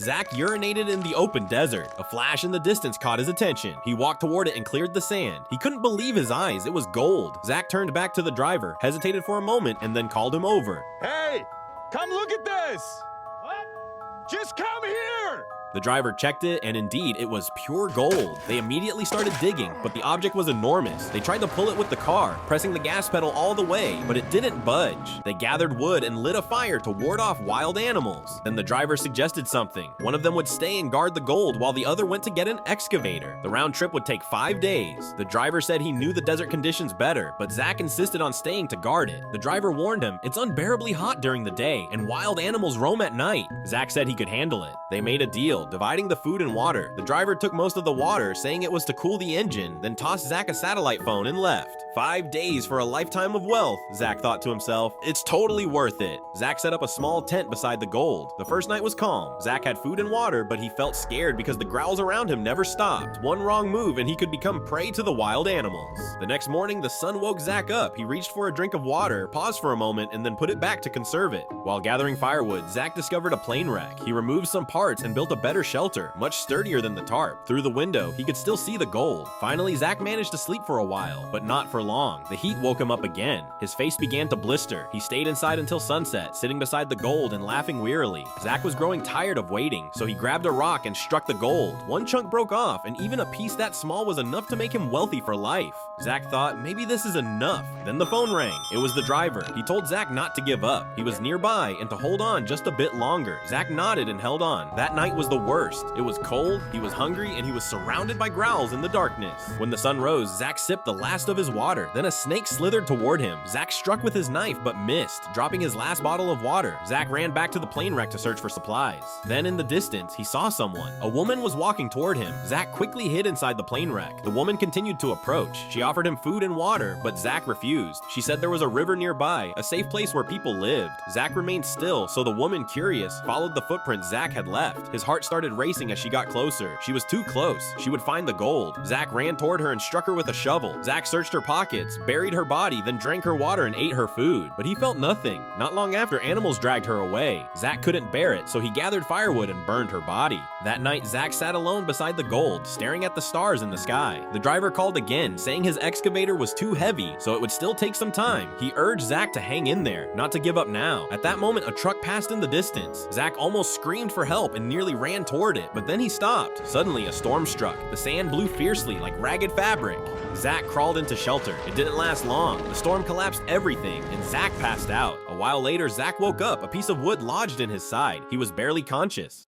Zack urinated in the open desert. A flash in the distance caught his attention. He walked toward it and cleared the sand. He couldn't believe his eyes. It was gold. Zack turned back to the driver, hesitated for a moment, and then called him over. Hey, come look at this! What? Just come here! The driver checked it, and indeed, it was pure gold. They immediately started digging, but the object was enormous. They tried to pull it with the car, pressing the gas pedal all the way, but it didn't budge. They gathered wood and lit a fire to ward off wild animals. Then the driver suggested something. One of them would stay and guard the gold while the other went to get an excavator. The round trip would take 5 days. The driver said he knew the desert conditions better, but Zack insisted on staying to guard it. The driver warned him, it's unbearably hot during the day, and wild animals roam at night. Zack said he could handle it. They made a deal, dividing the food and water. The driver took most of the water, saying it was to cool the engine, then tossed Zack a satellite phone and left. 5 days for a lifetime of wealth, Zack thought to himself. It's totally worth it. Zack set up a small tent beside the gold. The first night was calm. Zack had food and water, but he felt scared because the growls around him never stopped. One wrong move and he could become prey to the wild animals. The next morning, the sun woke Zack up. He reached for a drink of water, paused for a moment, and then put it back to conserve it. While gathering firewood, Zack discovered a plane wreck. He removed some parts and built a better shelter, much sturdier than the tarp. Through the window, he could still see the gold. Finally, Zack managed to sleep for a while, but not for long. The heat woke him up again. His face began to blister. He stayed inside until sunset, sitting beside the gold and laughing wearily. Zack was growing tired of waiting, so he grabbed a rock and struck the gold. One chunk broke off, and even a piece that small was enough to make him wealthy for life. Zack thought, maybe this is enough. Then the phone rang. It was the driver. He told Zack not to give up. He was nearby and to hold on just a bit longer. Zack nodded and held on. That night was the worst. It was cold, he was hungry, and he was surrounded by growls in the darkness. When the sun rose, Zack sipped the last of his water. Then a snake slithered toward him. Zack struck with his knife but missed, dropping his last bottle of water. Zack ran back to the plane wreck to search for supplies. Then in the distance, he saw someone. A woman was walking toward him. Zack quickly hid inside the plane wreck. The woman continued to approach. She offered him food and water, but Zack refused. She said there was a river nearby, a safe place where people lived. Zack remained still, so the woman, curious, followed the footprints Zack had left. His heart started racing as she got closer. She was too close. She would find the gold. Zack ran toward her and struck her with a shovel. Zack searched her pockets, buried her body, then drank her water and ate her food. But he felt nothing. Not long after, animals dragged her away. Zack couldn't bear it, so he gathered firewood and burned her body. That night, Zack sat alone beside the gold, staring at the stars in the sky. The driver called again, saying his excavator was too heavy, so it would still take some time. He urged Zack to hang in there, not to give up now. At that moment, a truck passed in the distance. Zack almost screamed for help and nearly ran toward it, but then he stopped. Suddenly, a storm struck. The sand blew fiercely like ragged fabric. Zack crawled into shelter. It didn't last long. The storm collapsed everything, and Zack passed out. A while later, Zack woke up. A piece of wood lodged in his side. He was barely conscious.